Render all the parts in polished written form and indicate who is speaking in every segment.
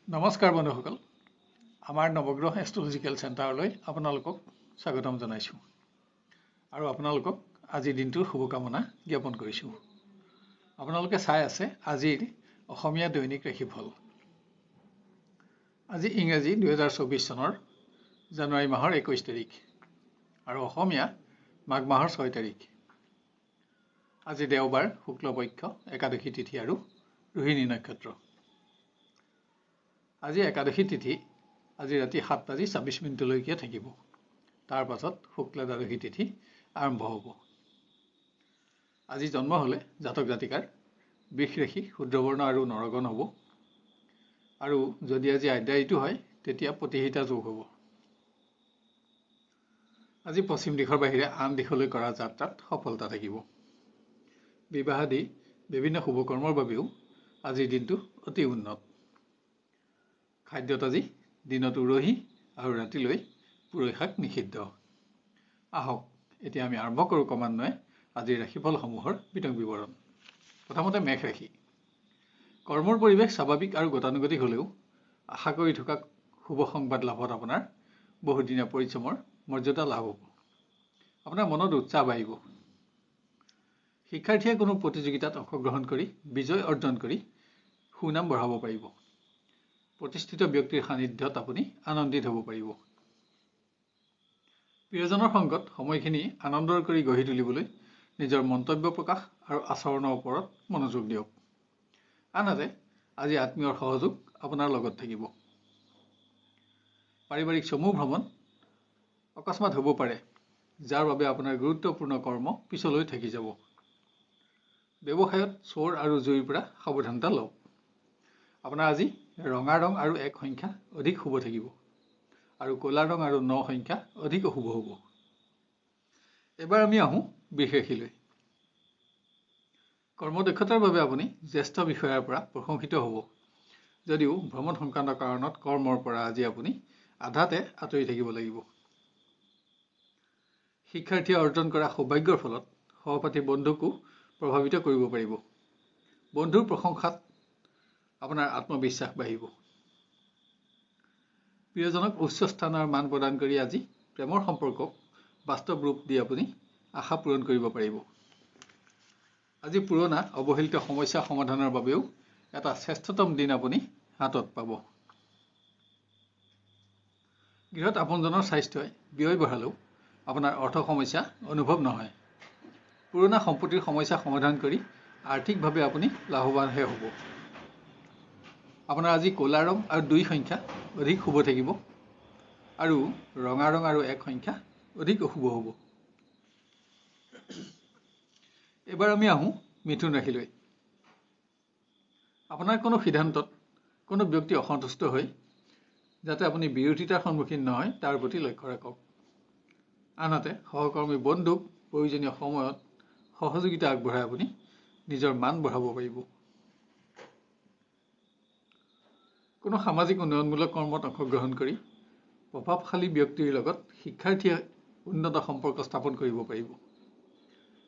Speaker 1: নমস্কাৰ বন্ধুসকল, আমাৰ নৱগ্ৰহ এষ্ট্ৰলজিকেল চেণ্টাৰলৈ আপোনালোকক স্বাগতম জনাইছোঁ আৰু আপোনালোকক আজিৰ দিনটোৰ শুভকামনা জ্ঞাপন কৰিছোঁ। আপোনালোকে চাই আছে আজিৰ অসমীয়া দৈনিক ৰাশিফল। আজি ইংৰাজী 2024 চনৰ জানুৱাৰী মাহৰ 21 তাৰিখ আৰু অসমীয়া মাঘ মাহৰ 6 তাৰিখ। আজি দেওবাৰ, শুক্লপক্ষ, একাদশী তিথি আৰু ৰোহিণী নক্ষত্ৰ। আজি একাদশী তিথি আজি ৰাতি 7:26 থাকিব। তাৰ পাছত শুক্লা দ্বাদশী তিথি আৰম্ভ হ'ব। আজি জন্ম হ'লে জাতক জাতিকাৰ বৃষ ৰাশি, শুদ্ৰবৰ্ণ আৰু নৰগণ হ'ব। আৰু যদি আজি আদ্যায়িটো হয় তেতিয়া প্ৰতিহিতা যোগ হ'ব। আজি পশ্চিম দিশৰ বাহিৰে আন দিশলৈ কৰা যাত্ৰাত সফলতা থাকিব। বিবাহাদি বিভিন্ন শুভকৰ্মৰ বাবেও আজিৰ দিনটো অতি উন্নত। খাদ্যত আজি দিনত উৰহি আৰু ৰাতিলৈ পুৰৈ শাক নিষিদ্ধ। আহক এতিয়া আমি আৰম্ভ কৰোঁ ক্ৰমান্বয়ে আজিৰ ৰাশিফলসমূহৰ বিতং বিৱৰণ। প্ৰথমতে মেষ ৰাশি। কৰ্মৰ পৰিৱেশ স্বাভাৱিক আৰু গতানুগতিক হ'লেও আশা কৰি থকা শুভ সংবাদ লাভত আপোনাৰ বহুদিনীয়া পৰিশ্ৰমৰ মৰ্যাদা লাভ হ'ব। আপোনাৰ মনত উৎসাহ বাঢ়িব। শিক্ষাৰ্থীয়ে কোনো প্ৰতিযোগিতাত অংশগ্ৰহণ কৰি বিজয় অৰ্জন কৰি সুনাম বঢ়াব পাৰিব। প্ৰতিষ্ঠিত ব্যক্তিৰ সান্নিধ্যত আপুনি আনন্দিত হ'ব পাৰিব। প্ৰিয়জনৰ সংগত সময়খিনি আনন্দৰ কৰি গঢ়ি তুলিবলৈ নিজৰ মন্তব্য প্ৰকাশ আৰু আচৰণৰ ওপৰত মনোযোগ দিয়ক। আনহাতে আজি আত্মীয়ৰ সহযোগ আপোনাৰ লগত থাকিব। পাৰিবাৰিক চমু ভ্ৰমণ অকস্মাত হ'ব পাৰে, যাৰ বাবে আপোনাৰ গুৰুত্বপূৰ্ণ কৰ্ম পিছলৈ থাকি যাব। ব্যৱসায়ত চোৰ আৰু জুইৰ পৰা সাৱধানতা লওক। আপোনাৰ আজি ৰঙা ৰং আৰু 1 সংখ্যা অধিক শুভ থাকিব আৰু ক'লা ৰং আৰু 9 সংখ্যা অধিক অশুভ হ'ব। এবাৰ আমি আহোঁ বৃষ ৰাশিলৈ। কৰ্মদক্ষতাৰ বাবে আপুনি জ্যেষ্ঠ বিষয়াৰ পৰা প্ৰশংসিত হ'ব। যদিও ভ্ৰমণ সংক্ৰান্ত কাৰণত কৰ্মৰ পৰা আজি আপুনি আধাতে আঁতৰি থাকিব লাগিব। শিক্ষাৰ্থীয়ে অৰ্জন কৰা সৌভাগ্যৰ ফলত সহপাঠী বন্ধুকো প্ৰভাৱিত কৰিব পাৰিব। বন্ধুৰ প্ৰশংসাত আপোনাৰ আত্মবিশ্বাস বাঢ়িব। প্ৰিয়জনক উচ্চ স্থানৰ মান প্ৰদান কৰি আজি প্ৰেমৰ সম্পৰ্কক বাস্তৱ ৰূপ দি আপুনি আশা পূৰণ কৰিব পাৰিব। আজি পুৰণা অৱহেলিত সমস্যা সমাধানৰ বাবেও এটা শ্ৰেষ্ঠতম দিন আপুনি হাতত পাব। গৃহত আপোনজনৰ স্বাস্থ্যই ব্যয় বঢ়ালেও আপোনাৰ অৰ্থ সমস্যা অনুভৱ নহয়। পুৰণা সম্পত্তিৰ সমস্যা সমাধান কৰি আৰ্থিকভাৱে আপুনি লাভৱানহে হ'ব। আপোনাৰ আজি ক'লা ৰং আৰু 2 সংখ্যা অধিক শুভ থাকিব আৰু ৰঙা ৰং আৰু 1 সংখ্যা অধিক অশুভ হ'ব। এবাৰ আমি আহোঁ মিথুন ৰাশিলৈ। আপোনাৰ কোনো সিদ্ধান্তত কোনো ব্যক্তি অসন্তুষ্ট হৈ যাতে আপুনি বিৰোধিতাৰ সন্মুখীন নহয় তাৰ প্ৰতি লক্ষ্য ৰাখক। আনহাতে সহকৰ্মী বন্ধুক প্ৰয়োজনীয় সময়ত সহযোগিতা আগবঢ়াই আপুনি নিজৰ মান বঢ়াব পাৰিব। কোনো সামাজিক উন্নয়নমূলক কৰ্মত অংশগ্ৰহণ কৰি প্ৰভাৱশালী ব্যক্তিৰ লগত শিক্ষাৰ্থীয়ে উন্নত সম্পৰ্ক স্থাপন কৰিব পাৰিব।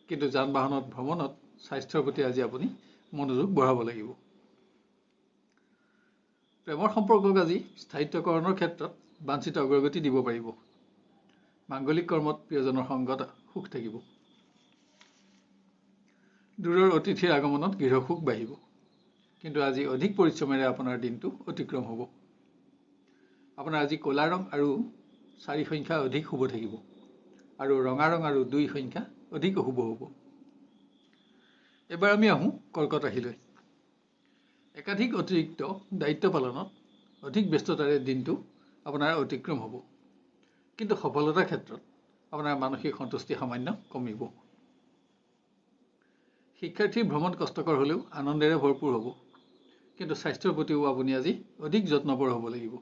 Speaker 1: কিন্তু যান বাহনত ভ্ৰমণত স্বাস্থ্যৰ প্ৰতি আজি আপুনি মনোযোগ বঢ়াব লাগিব। প্ৰেমৰ সম্পৰ্কক আজি স্থায়িত্বকৰণৰ ক্ষেত্ৰত বাঞ্ছিত অগ্ৰগতি দিব পাৰিব। মাংগলিক কৰ্মত প্ৰিয়জনৰ সংগত সুখ থাকিব। দূৰৰ অতিথিৰ আগমনত গৃহ সুখ বাঢ়িব। কিন্তু আজি অধিক পৰিশ্ৰমেৰে আপোনাৰ দিনটো অতিক্ৰম হ'ব। আপোনাৰ আজি ক'লা ৰং আৰু 4 সংখ্যা অধিক শুভ থাকিব আৰু ৰঙা ৰং আৰু 2 সংখ্যা অধিক অশুভ হ'ব। এবাৰ আমি আহোঁ কৰ্কট ৰাশিলৈ। একাধিক অতিৰিক্ত দায়িত্ব পালনত অধিক ব্যস্ততাৰে দিনটো আপোনাৰ অতিক্ৰম হ'ব। কিন্তু সফলতাৰ ক্ষেত্ৰত আপোনাৰ মানসিক সন্তুষ্টি সামান্য কমিব। শিক্ষাৰ্থীৰ ভ্ৰমণ কষ্টকৰ হ'লেও আনন্দেৰে ভৰপূৰ হ'ব। কিন্তু স্বাস্থ্যৰ প্ৰতিও আপুনি আজি অধিক যত্নপৰ হ'ব লাগিব।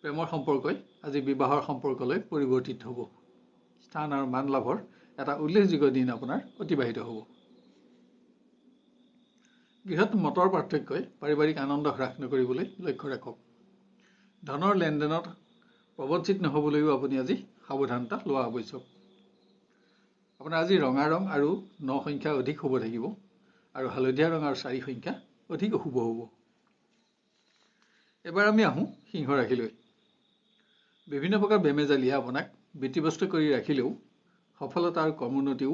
Speaker 1: প্ৰেমৰ সম্পৰ্কই আজি বিবাহৰ সম্পৰ্কলৈ পৰিৱৰ্তিত হ'ব। স্থান আৰু মান লাভৰ এটা উল্লেখযোগ্য দিন আপোনাৰ অতিবাহিত হ'ব। গৃহত মতৰ পাৰ্থক্যই পাৰিবাৰিক আনন্দ হ্ৰাস নকৰিবলৈ লক্ষ্য ৰাখক। ধনৰ লেনদেনত প্ৰবঞ্চিত নহ'বলৈও আপুনি আজি সাৱধানতা লোৱা আৱশ্যক। আপোনাৰ আজি ৰঙা ৰং আৰু 9 সংখ্যা অধিক শুভ থাকিব আৰু হালধীয়া ৰং আৰু 4 সংখ্যা অধিক অশুভ হ'ব। এবাৰ আমি আহোঁ সিংহ ৰাশিলৈ। বিভিন্ন প্ৰকাৰ বেমেজালিয়ে আপোনাক ব্যতিব্যস্ত কৰি ৰাখিলেও সফলতা আৰু কৰ্মোন্নতিও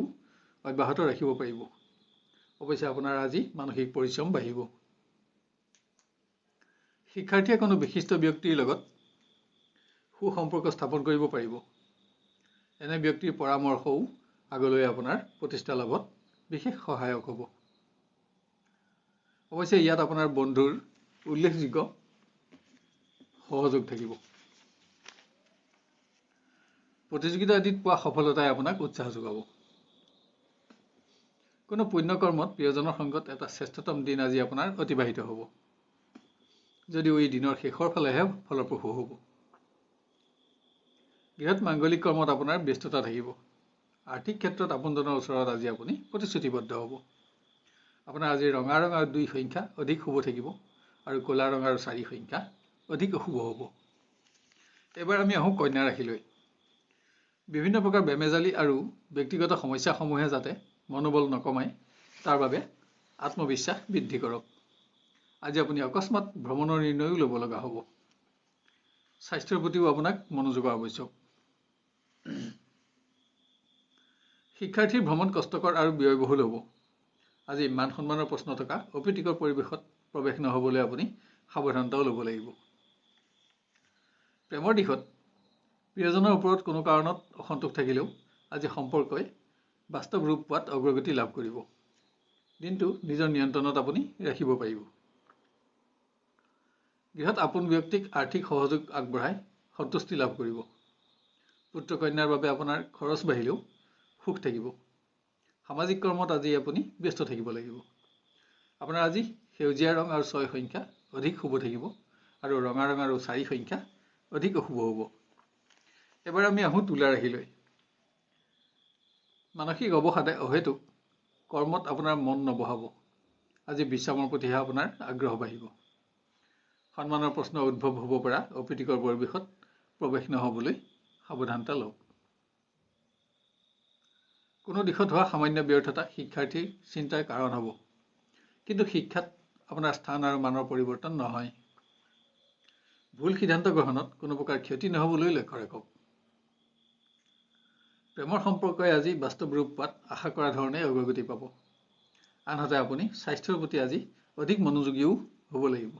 Speaker 1: অব্যাহত ৰাখিব পাৰিব। অৱশ্যে আপোনাৰ আজি মানসিক পৰিশ্ৰম বাঢ়িব। শিক্ষাৰ্থীয়ে কোনো বিশিষ্ট ব্যক্তিৰ লগত সুসম্পৰ্ক স্থাপন কৰিব পাৰিব। এনে ব্যক্তিৰ পৰামৰ্শও আগলৈ আপোনাৰ প্ৰতিষ্ঠা লাভত বিশেষ সহায়ক হ'ব। অৱশ্যে ইয়াত আপোনাৰ বন্ধুৰ উল্লেখযোগ্য সহযোগ থাকিব। প্ৰতিযোগিতা আদিত পোৱা সফলতাই আপোনাক উৎসাহ যোগাব। কোনো পুণ্যকৰ্মত প্ৰিয়জনৰ সংগত এটা শ্ৰেষ্ঠতম দিন আজি আপোনাৰ অতিবাহিত হ'ব, যদিও এই দিনৰ শেষৰ ফালেহে ফলপ্ৰসূ হ'ব। গৃহত মাংগলিক কৰ্মত আপোনাৰ ব্যস্ততা থাকিব। আৰ্থিক ক্ষেত্ৰত আপোনজনৰ ওচৰত আজি আপুনি প্ৰতিশ্ৰুতিবদ্ধ হ'ব। আপোনাৰ আজি ৰঙা ৰং আৰু 2 সংখ্যা অধিক শুভ থাকিব আৰু ক'লা ৰং আৰু 4 সংখ্যা অধিক অশুভ হ'ব। এবাৰ আমি আহোঁ কন্যা ৰাশিলৈ। বিভিন্ন প্ৰকাৰ বেমেজালি আৰু ব্যক্তিগত সমস্যাসমূহে যাতে মনোবল নকমায়, তাৰ বাবে আত্মবিশ্বাস বৃদ্ধি কৰক। আজি আপুনি অকস্মাত ভ্ৰমণৰ নিৰ্ণয়ও ল'ব লগা হ'ব। স্বাস্থ্যৰ প্ৰতিও আপোনাক মনোযোগৰ আৱশ্যক। শিক্ষাৰ্থীৰ ভ্ৰমণ কষ্টকৰ আৰু ব্যয়বহুল হ'ব। আজি মান সন্মানৰ প্ৰশ্ন থকা অপ্ৰীতিকৰ পৰিৱেশত প্ৰৱেশ নহ'বলৈ আপুনি সাৱধানতাও ল'ব লাগিব। প্ৰেমৰ দিশত প্ৰিয়জনৰ ওপৰত কোনো কাৰণত অসন্তোষ থাকিলেও আজি সম্পৰ্কই বাস্তৱ ৰূপ পোৱাত অগ্ৰগতি লাভ কৰিব। দিনটো নিজৰ নিয়ন্ত্ৰণত আপুনি ৰাখিব পাৰিব। গৃহত আপোন ব্যক্তিক আৰ্থিক সহযোগ আগবঢ়াই সন্তুষ্টি লাভ কৰিব। পুত্ৰ কন্যাৰ বাবে আপোনাৰ খৰচ বাঢ়িলেও সুখ থাকিব। সামাজিক কৰ্মত আজি আপুনি ব্যস্ত থাকিব লাগিব। আপোনাৰ আজি সেউজীয়া ৰং আৰু 6 সংখ্যা অধিক শুভ থাকিব আৰু ৰঙা ৰং আৰু 4 সংখ্যা অধিক অশুভ হ'ব। এবাৰ আমি আহোঁ তুলা ৰাশিলৈ। মানসিক অৱসাদে অহেতুক কৰ্মত আপোনাৰ মন নবহাব। আজি বিশ্ৰামৰ প্ৰতিহে আপোনাৰ আগ্ৰহ বাঢ়িব। সন্মানৰ প্ৰশ্ন উদ্ভৱ হ'ব পৰা অপ্ৰীতিকৰ পৰিৱেশত প্ৰৱেশ নহ'বলৈ সাৱধানতা লওক। কোনো দিশত হোৱা সামান্য ব্যৰ্থতা শিক্ষাৰ্থীৰ চিন্তাৰ কাৰণ হ'ব, কিন্তু শিক্ষাত আপোনাৰ স্থান আৰু মানৰ পৰিৱৰ্তন নহয়। ভুল সিদ্ধান্ত গ্ৰহণত কোনো প্ৰকাৰ ক্ষতি নহ'বলৈ লক্ষ্য ৰাখক। প্ৰেমৰ সম্পৰ্কই আজি বাস্তৱ ৰূপ পোৱাত আশা কৰা ধৰণে অগ্ৰগতি পাব। আনহাতে আপুনি স্বাস্থ্যৰ প্ৰতি আজি অধিক মনোযোগীও হ'ব লাগিব।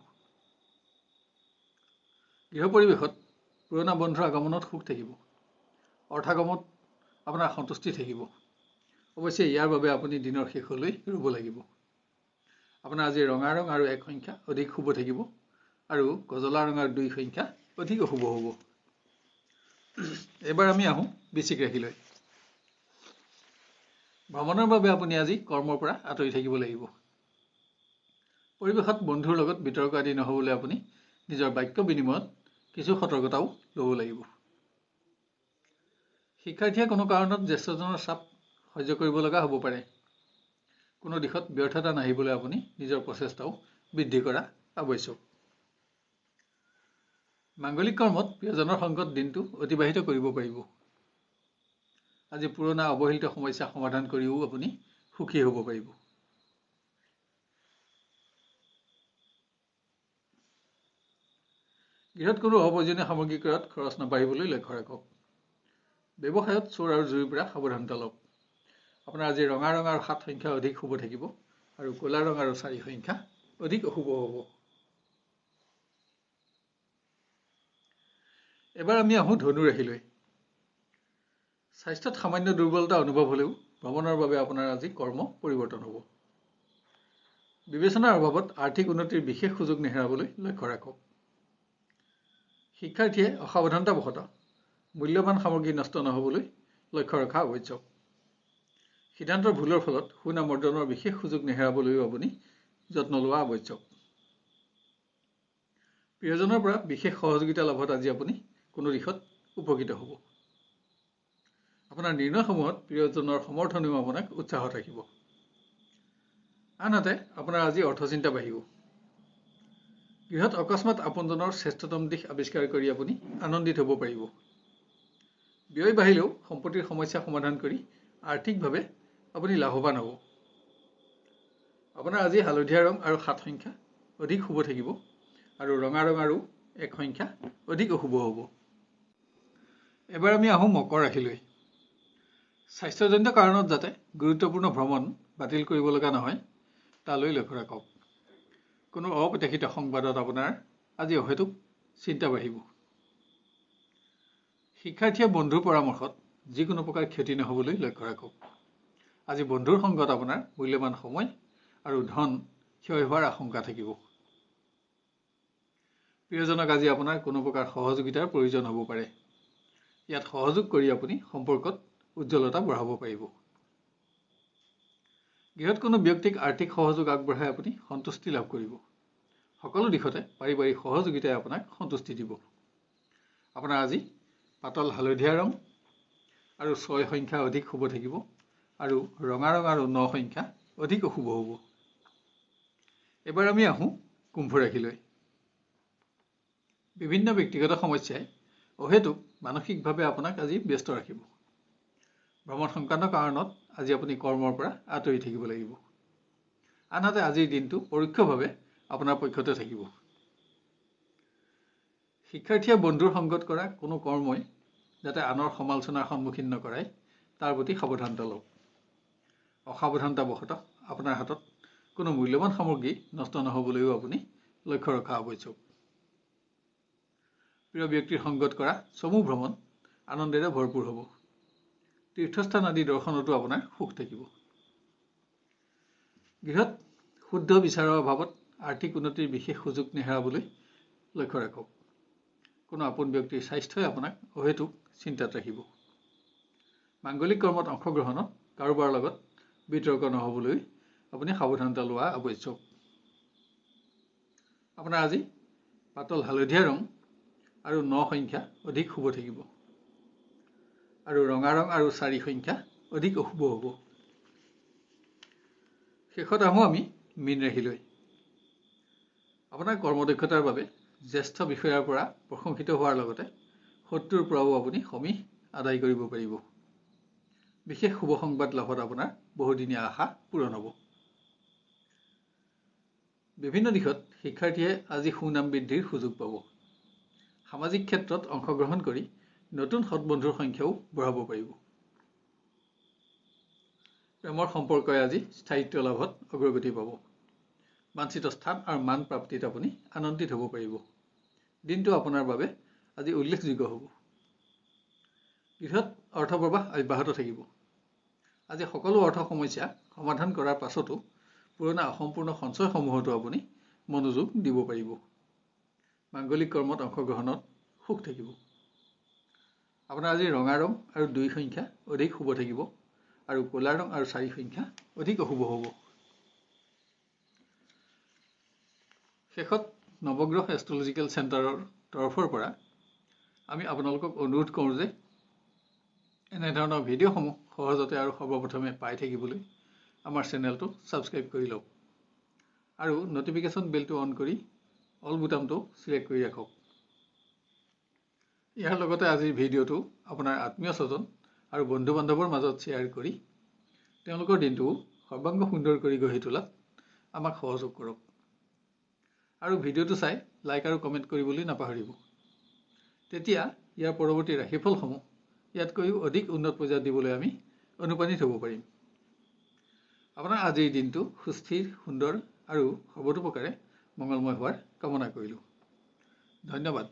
Speaker 1: গৃহ পৰিৱেশত পুৰণা বন্ধুৰ আগমনত সুখ থাকিব। অৰ্থাগমত আপোনাৰ সন্তুষ্টি থাকিব। অৱশ্যে ইয়াৰ বাবে আপুনি দিনৰ শেষলৈ ৰ'ব লাগিব। আপোনাৰ আজি ৰঙা ৰং আৰু 1 সংখ্যা অধিক শুভ থাকিব আৰু গজলা ৰং আৰু 2 সংখ্যা অধিক অশুভ হ'ব। এবাৰ আমি আহোঁ বৃশ্চিক ৰাশিলৈ। ভ্ৰমণৰ বাবে আপুনি আজি কৰ্মৰ পৰা আঁতৰি থাকিব লাগিব। পৰিৱেশত বন্ধুৰ লগত বিতৰ্ক আদি নহ'বলৈ আপুনি নিজৰ বাক্য বিনিময়ত কিছু সতৰ্কতাও ল'ব লাগিব। শিক্ষাৰ্থীয়ে কোনো কাৰণত জ্যেষ্ঠজনৰ চাপ সহ্য কৰিব লগা হ'ব পাৰে। কোনো দিশত ব্যৰ্থতা নাহিবলৈ আপুনি নিজৰ প্ৰচেষ্টাও বৃদ্ধি কৰা আৱশ্যক। মাংগলিক কৰ্মত প্ৰিয়জনৰ সংগত দিনটো অতিবাহিত কৰিব পাৰিব। আজি পুৰণা অৱহেলিত সমস্যা সমাধান কৰিও আপুনি সুখী হ'ব পাৰিব। গৃহত কোনো অপ্ৰয়োজনীয় সামগ্ৰী ক্ৰয়ত খৰচ নাবাঢ়িবলৈ লক্ষ্য ৰাখক। ব্যৱসায়ত চোৰ আৰু জুইৰ পৰা সাৱধানতা লওক। আপোনাৰ আজি ৰঙা ৰং আৰু 7 সংখ্যা অধিক শুভ থাকিব আৰু ক'লা ৰং আৰু 4 সংখ্যা অধিক অশুভ হ'ব। এবাৰ আমি আহোঁ ধনু ৰাশিলৈ। স্বাস্থ্যত সামান্য দুৰ্বলতা অনুভৱ হ'লেও ভ্ৰমণৰ বাবে আপোনাৰ আজি কৰ্ম পৰিৱৰ্তন হ'ব। বিবেচনাৰ অভাৱত আৰ্থিক উন্নতিৰ বিশেষ সুযোগ নেহেৰাবলৈ লক্ষ্য ৰাখক। শিক্ষাৰ্থীয়ে অসাৱধানতাবশতঃ মূল্যৱান সামগ্ৰী নষ্ট নহ'বলৈ লক্ষ্য ৰখা আৱশ্যক। সিদ্ধান্তৰ ভুলৰ ফলত সুনাম অৰ্জনৰ বিশেষ সুযোগ নেহেৰাবলৈও আপুনি যত্ন লোৱা আৱশ্যক। প্ৰিয়জনৰ পৰা বিশেষ সহযোগিতা লাভত আজি আপুনি কোনো দিশত উপকৃত হ'ব। আপোনাৰ নিৰ্ণয়সমূহত প্ৰিয়জনৰ সমৰ্থনেও আপোনাক উৎসাহত ৰাখিব। আনহাতে আপোনাৰ আজি অৰ্থচিন্তা বাঢ়িব। গৃহত অকস্মাত আপোনজনৰ শ্ৰেষ্ঠতম দিশ আৱিষ্কাৰ কৰি আপুনি আনন্দিত হ'ব পাৰিব। ব্যয় বাঢ়িলেও সম্পত্তিৰ সমস্যা সমাধান কৰি আৰ্থিকভাৱে আপুনি লাভৱান হ'ব। আপোনাৰ আজি হালধীয়া ৰং আৰু 7 সংখ্যা অধিক শুভ থাকিব আৰু ৰঙা ৰং আৰু এক সংখ্যা অধিক অশুভ হ'ব। এবাৰ আমি আহোঁ মকৰ ৰাশিলৈ। স্বাস্থ্যজনিত কাৰণত যাতে গুৰুত্বপূৰ্ণ ভ্ৰমণ বাতিল কৰিব লগা নহয় তালৈ লক্ষ্য ৰাখক। কোনো অপ্ৰত্যাশিত সংবাদত আপোনাৰ আজি অহেতুক চিন্তা বাঢ়িব। শিক্ষাৰ্থীয়ে বন্ধুৰ পৰামৰ্শত যিকোনো প্ৰকাৰ ক্ষতি নহ'বলৈ লক্ষ্য ৰাখক। আজি বন্ধুৰ সংগত আপোনাৰ মূল্যৱান সময় আৰু ধন ক্ষয় হোৱাৰ আশংকা থাকিব। প্ৰিয়জনক আজি আপোনাৰ কোনো প্ৰকাৰ সহযোগিতাৰ প্ৰয়োজন হ'ব পাৰে। ইয়াত সহযোগ কৰি আপুনি সম্পৰ্কত উজ্জ্বলতা বঢ়াব পাৰিব। গৃহত কোনো ব্যক্তিক আৰ্থিক সহযোগ আগবঢ়াই আপুনি সন্তুষ্টি লাভ কৰিব। সকলো দিশতে পাৰিবাৰিক সহযোগিতাই আপোনাক সন্তুষ্টি দিব। আপোনাৰ আজি পাতল হালধীয়া ৰং আৰু 6 সংখ্যা অধিক শুভ থাকিব আৰু ৰঙা ৰং আৰু 9 সংখ্যা অধিক অশুভ হ'ব। এবাৰ আমি আহোঁ কুম্ভ ৰাশিলৈ। বিভিন্ন ব্যক্তিগত সমস্যাই অহেতুক মানসিকভাৱে আপোনাক আজি ব্যস্ত ৰাখিব। ভ্ৰমণ সংক্ৰান্ত কাৰণত আজি আপুনি কৰ্মৰ পৰা আঁতৰি থাকিব লাগিব। আনহাতে আজিৰ দিনটো পৰোক্ষভাৱে আপোনাৰ পক্ষতে থাকিব। শিক্ষাৰ্থীয়ে বন্ধুৰ সংগত কৰা কোনো কৰ্মই যাতে আনৰ সমালোচনাৰ সন্মুখীন নকৰায় তাৰ প্ৰতি সাৱধানতা লওক। অসাৱধানতাবশতঃ আপোনাৰ হাতত কোনো মূল্যৱান সামগ্ৰী নষ্ট নহ'বলৈও আপুনি লক্ষ্য ৰখা আৱশ্যক। প্ৰিয় ব্যক্তিৰ সংগত কৰা চমু ভ্ৰমণ আনন্দেৰে ভৰপূৰ হ'ব। তীৰ্থস্থান আদি দৰ্শনতো আপোনাৰ সুখ থাকিব। গৃহত শুদ্ধ বিচাৰৰ অভাৱত আৰ্থিক উন্নতিৰ বিশেষ সুযোগ নেহেৰাবলৈ লক্ষ্য ৰাখক। কোনো আপোন ব্যক্তিৰ স্বাস্থ্যই আপোনাক অহেতুক চিন্তাত ৰাখিব। মাংগলিক কৰ্মত অংশগ্ৰহণত কাৰোবাৰ লগত বিতৰ্ক নহ'বলৈ আপুনি সাৱধানতা লোৱা আৱশ্যক। আপোনাৰ আজি পাতল হালধীয়া ৰং আৰু 9 সংখ্যা অধিক শুভ থাকিব আৰু ৰঙা ৰং আৰু 4 সংখ্যা অধিক অশুভ হ'ব। শেষত আহোঁ আমি মীন ৰাশিলৈ। আপোনাৰ কৰ্মদক্ষতাৰ বাবে জ্যেষ্ঠ বিষয়াৰ পৰা প্ৰশংসিত হোৱাৰ লগতে শত্ৰুৰ পৰাও আপুনি সমীহ আদায় কৰিব পাৰিব। বিশেষ শুভ সংবাদ লাভত আপোনাৰ বহুদিনীয়া আশা পূৰণ হ'ব। বিভিন্ন দিশত শিক্ষাৰ্থীয়ে আজি সুনাম বৃদ্ধিৰ সুযোগ পাব। সামাজিক ক্ষেত্ৰত অংশগ্ৰহণ কৰি নতুন সৎবন্ধুৰ সংখ্যাও বঢ়াব পাৰিব। প্ৰেমৰ সম্পৰ্কই আজি স্থায়িত্ব লাভত অগ্ৰগতি পাব। বাঞ্ছিত স্থান আৰু মান প্ৰাপ্তিত আপুনি আনন্দিত হ'ব পাৰিব। দিনটো আপোনাৰ বাবে আজি উল্লেখযোগ্য হ'ব। গৃহত অৰ্থপ্ৰবাহ অব্যাহত থাকিব। আজি সকলো অৰ্থ সমস্যা সমাধান কৰাৰ পাছতো পুৰণা অসম্পূৰ্ণ সঞ্চয়সমূহতো আপুনি মনোযোগ দিব পাৰিব। মাংগলিক কৰ্মত অংশগ্ৰহণত সুখ থাকিব। আপোনাৰ আজি ৰঙা ৰং আৰু 2 সংখ্যা অধিক শুভ থাকিব আৰু ক'লা ৰং আৰু 4 সংখ্যা অধিক অশুভ হ'ব। শেষত নৱগ্ৰহ এষ্ট্ৰলজিকেল চেণ্টাৰৰ তৰফৰ পৰা আমি আপোনালোকক অনুৰোধ কৰোঁ যে এনেধৰণৰ ভিডিঅ'সমূহ সহজতে আৰু সৰ্বপ্ৰথমে পাই থাকিবলৈ আমাৰ চেনেলটো ছাবস্ক্ৰাইব কৰি লওক আৰু নটিফিকেশ্যন বেলটো অন কৰি অল বুটামটো চিলেক্ট কৰি ৰাখক। ইয়াৰ লগতে আজিৰ ভিডিঅ'টো আপোনাৰ আত্মীয় স্বজন আৰু বন্ধু বান্ধৱৰ মাজত শ্বেয়াৰ কৰি তেওঁলোকৰ দিনটো সৰ্বাংগ সুন্দৰ কৰি গঢ়ি তোলাত আমাক সহযোগ কৰক। আৰু ভিডিঅ'টো চাই লাইক আৰু কমেণ্ট কৰিবলৈ নাপাহৰিব। তেতিয়া ইয়াৰ পৰৱৰ্তী ৰাশিফলসমূহ ইয়াতকৈও অধিক উন্নত পৰ্যায়ত দিবলৈ আমি অনুপ্ৰাণিত হ'ব পাৰিম। আপোনাৰ আজিৰ দিনটো সুস্থিৰ, সুন্দৰ আৰু সৰ্বতোপ্ৰকাৰে মংগলময় হোৱাৰ কামনা কৰিলোঁ। ধন্যবাদ।